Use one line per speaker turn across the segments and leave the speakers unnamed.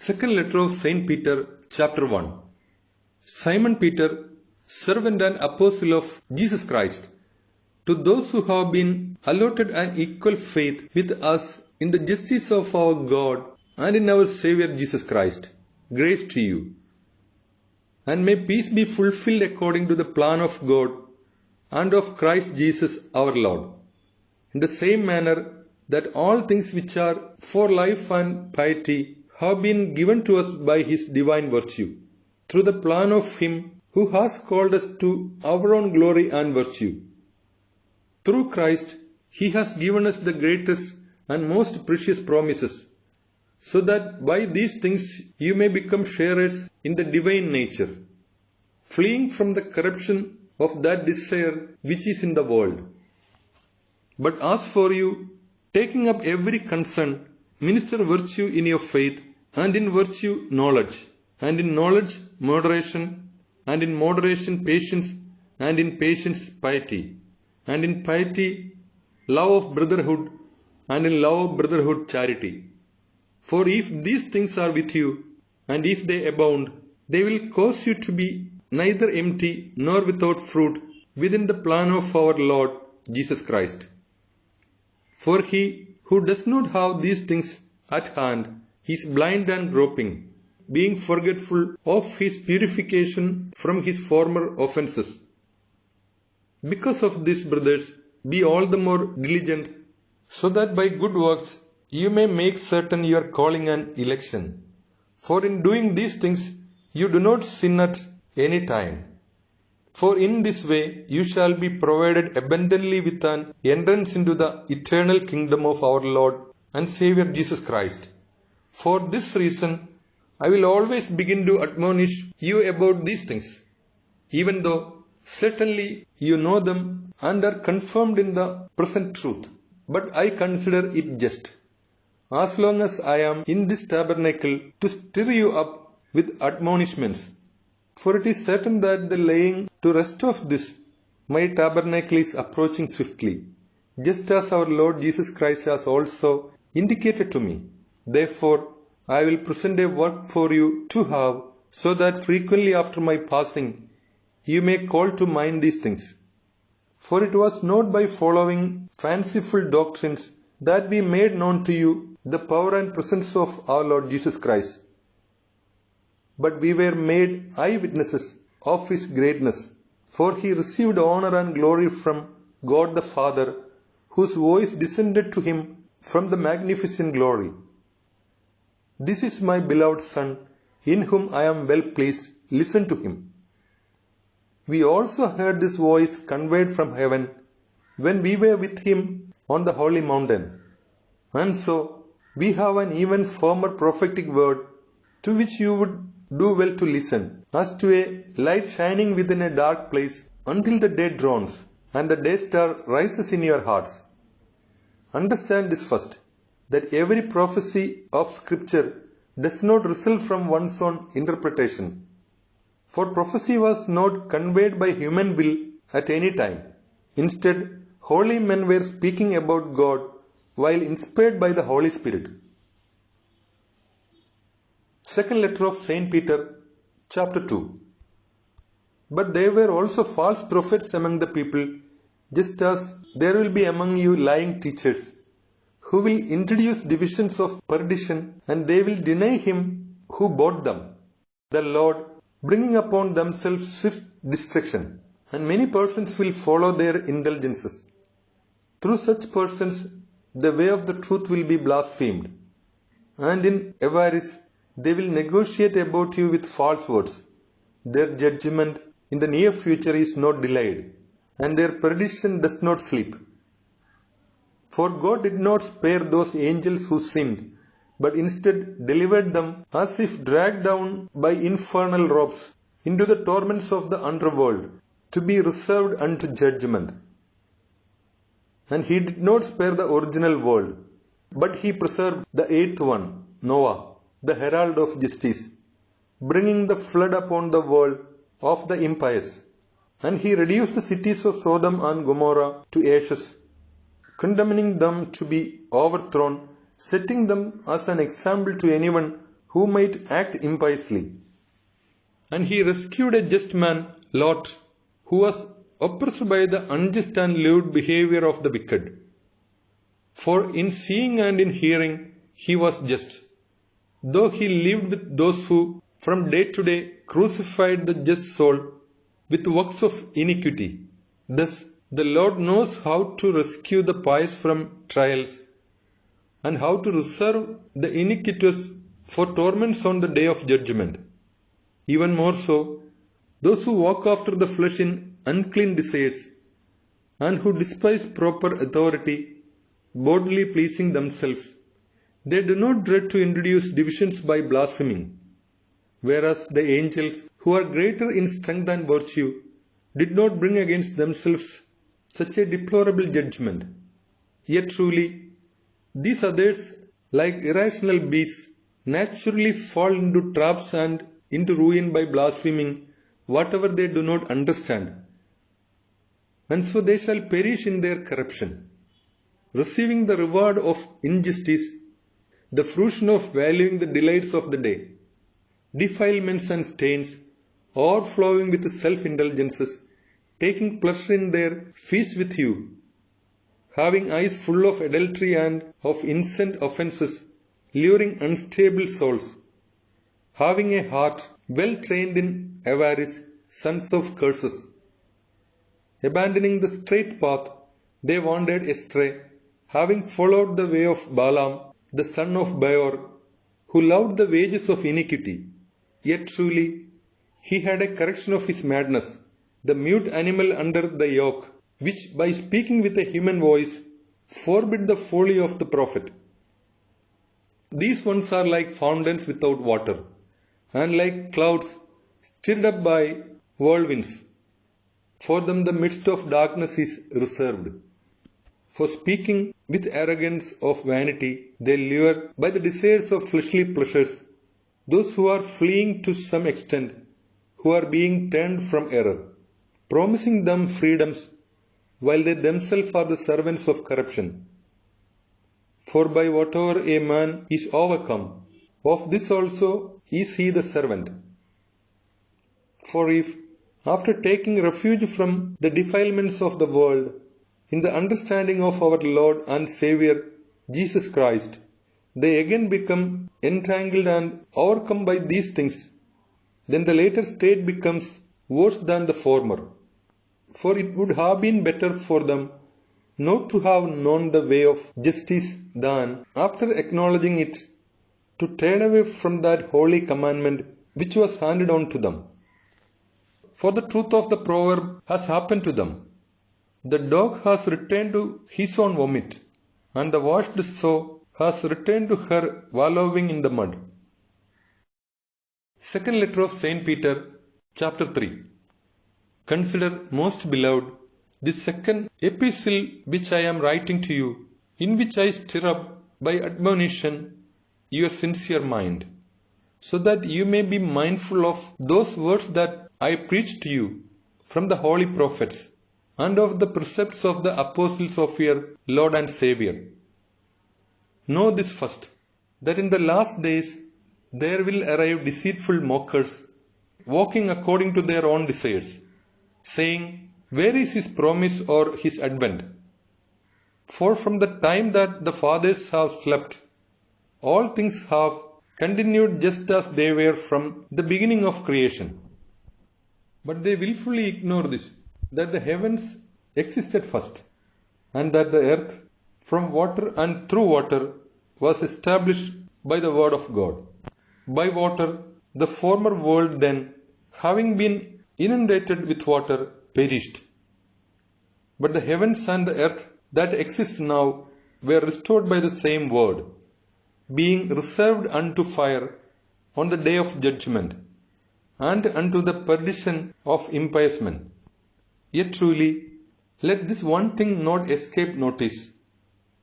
Second letter of Saint Peter, chapter 1. Simon Peter, servant and apostle of Jesus Christ, to those who have been allotted an equal faith with us in the justice of our God and in our Saviour Jesus Christ, grace to you. And may peace be fulfilled according to the plan of God and of Christ Jesus our Lord, in the same manner that all things which are for life and piety have been given to us by His divine virtue, through the plan of Him who has called us to our own glory and virtue. Through Christ, He has given us the greatest and most precious promises, so that by these things you may become sharers in the divine nature, fleeing from the corruption of that desire which is in the world. But as for you, taking up every concern, minister virtue in your faith, and in virtue knowledge, and in knowledge moderation, and in moderation patience, and in patience piety, and in piety love of brotherhood, and in love of brotherhood charity. For if these things are with you, and if they abound, they will cause you to be neither empty nor without fruit within the plan of our Lord Jesus Christ. For he who does not have these things at hand is blind and groping, being forgetful of his purification from his former offences. Because of this, brothers, be all the more diligent, so that by good works you may make certain your calling and election. For in doing these things you do not sin at any time. For in this way you shall be provided abundantly with an entrance into the eternal kingdom of our Lord and Saviour Jesus Christ. For this reason I will always begin to admonish you about these things, even though certainly you know them and are confirmed in the present truth. But I consider it just, as long as I am in this tabernacle, to stir you up with admonishments. For it is certain that the laying to rest of this, my tabernacle, is approaching swiftly, just as our Lord Jesus Christ has also indicated to me. Therefore, I will present a work for you to have, so that frequently after my passing, you may call to mind these things. For it was not by following fanciful doctrines that we made known to you the power and presence of our Lord Jesus Christ, but we were made eyewitnesses of His greatness, for He received honor and glory from God the Father, whose voice descended to Him from the magnificent glory. This is my beloved Son, in whom I am well pleased. Listen to Him. We also heard this voice conveyed from heaven when we were with Him on the holy mountain. And so we have an even firmer prophetic word, to which you would do well to listen, as to a light shining within a dark place until the day dawns and the day star rises in your hearts. Understand this first, that every prophecy of Scripture does not result from one's own interpretation. For prophecy was not conveyed by human will at any time. Instead, holy men were speaking about God while inspired by the Holy Spirit. Second letter of Saint Peter, chapter 2. But there were also false prophets among the people, just as there will be among you lying teachers, who will introduce divisions of perdition, and they will deny Him who bought them, the Lord, bringing upon themselves swift destruction. And many persons will follow their indulgences. Through such persons, the way of the truth will be blasphemed. And in avarice, they will negotiate about you with false words. Their judgment in the near future is not delayed, and their perdition does not sleep. For God did not spare those angels who sinned, but instead delivered them as if dragged down by infernal ropes into the torments of the underworld, to be reserved unto judgment. And He did not spare the original world, but He preserved the eighth one, Noah, the herald of justice, bringing the flood upon the world of the impious. And He reduced the cities of Sodom and Gomorrah to ashes, condemning them to be overthrown, setting them as an example to anyone who might act impiously. And he rescued a just man, Lot, who was oppressed by the unjust and lewd behavior of the wicked. For in seeing and in hearing he was just, though he lived with those who from day to day crucified the just soul with works of iniquity. Thus the Lord knows how to rescue the pious from trials, and how to reserve the iniquitous for torments on the day of judgment. Even more so, those who walk after the flesh in unclean desires, and who despise proper authority, boldly pleasing themselves, they do not dread to introduce divisions by blaspheming, whereas the angels, who are greater in strength and virtue, did not bring against themselves such a deplorable judgment. Yet truly, these others, like irrational beasts, naturally fall into traps and into ruin by blaspheming whatever they do not understand, and so they shall perish in their corruption, receiving the reward of injustice, the fruition of valuing the delights of the day, defilements and stains, overflowing with self-indulgences, taking pleasure in their feast with you, having eyes full of adultery and of innocent offences, luring unstable souls, having a heart well trained in avarice, sons of curses. Abandoning the straight path, they wandered astray, having followed the way of Balaam, the son of Beor, who loved the wages of iniquity. Yet truly, he had a correction of his madness, the mute animal under the yoke, which by speaking with a human voice forbid the folly of the prophet. These ones are like fountains without water, and like clouds stirred up by whirlwinds. For them the midst of darkness is reserved. For speaking with arrogance of vanity, they lure by the desires of fleshly pleasures those who are fleeing to some extent, who are being turned from error, promising them freedoms, while they themselves are the servants of corruption. For by whatever a man is overcome, of this also is he the servant. For if, after taking refuge from the defilements of the world, in the understanding of our Lord and Saviour Jesus Christ, they again become entangled and overcome by these things, then the later state becomes worse than the former. For it would have been better for them not to have known the way of justice than, after acknowledging it, to turn away from that holy commandment which was handed on to them. For the truth of the proverb has happened to them. The dog has returned to his own vomit, and the washed sow has returned to her wallowing in the mud. Second letter of Saint Peter, chapter 3. Consider, most beloved, this second epistle which I am writing to you, in which I stir up by admonition your sincere mind, so that you may be mindful of those words that I preached to you from the holy prophets, and of the precepts of the apostles of your Lord and Saviour. Know this first, that in the last days there will arrive deceitful mockers, walking according to their own desires, saying, where is his promise or his advent? For from the time that the fathers have slept, all things have continued just as they were from the beginning of creation. But they willfully ignore this, that the heavens existed first, and that the earth from water and through water was established by the word of God. By water, the former world then, having been inundated with water, perished. But the heavens and the earth that exist now were restored by the same word, being reserved unto fire on the day of judgment, and unto the perdition of impious men. Yet truly, let this one thing not escape notice,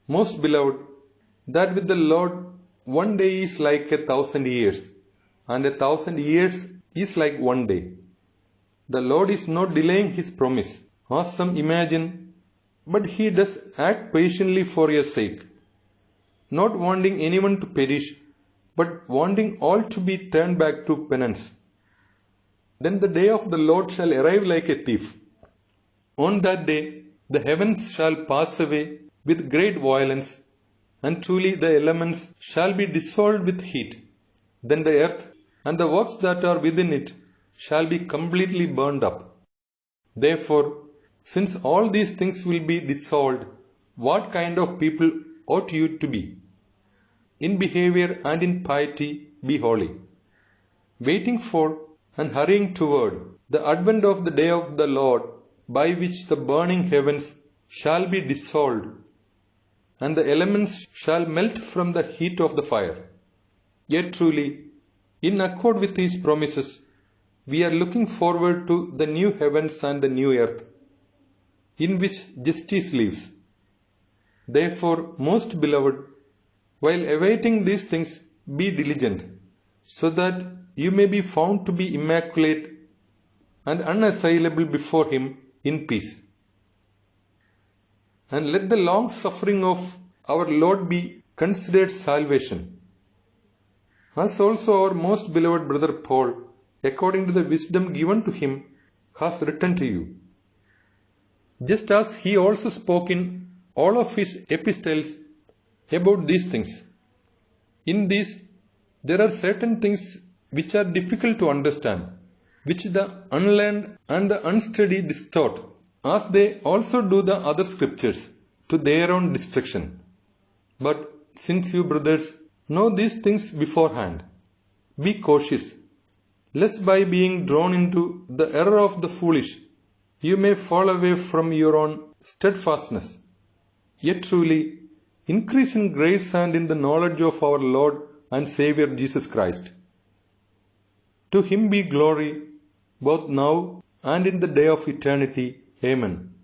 most beloved, that with the Lord 1 day is like 1,000 years, and 1,000 years is like 1 day. The Lord is not delaying his promise, as some imagine, but he does act patiently for your sake, not wanting anyone to perish, but wanting all to be turned back to penance. Then the day of the Lord shall arrive like a thief. On that day the heavens shall pass away with great violence, and truly the elements shall be dissolved with heat. Then the earth and the works that are within it shall be completely burned up. Therefore, since all these things will be dissolved, what kind of people ought you to be? In behavior and in piety be holy, waiting for and hurrying toward the advent of the day of the Lord, by which the burning heavens shall be dissolved, and the elements shall melt from the heat of the fire. Yet truly, in accord with these promises, we are looking forward to the new heavens and the new earth, in which justice lives. Therefore, most beloved, while awaiting these things, be diligent, so that you may be found to be immaculate and unassailable before Him in peace. And let the long suffering of our Lord be considered salvation, as also our most beloved brother Paul, according to the wisdom given to him, has written to you. Just as he also spoke in all of his epistles about these things. In these, there are certain things which are difficult to understand, which the unlearned and the unsteady distort, as they also do the other scriptures, to their own destruction. But since you, brothers, know these things beforehand, be cautious, lest by being drawn into the error of the foolish, you may fall away from your own steadfastness. Yet truly, increase in grace and in the knowledge of our Lord and Saviour Jesus Christ. To Him be glory, both now and in the day of eternity. Amen.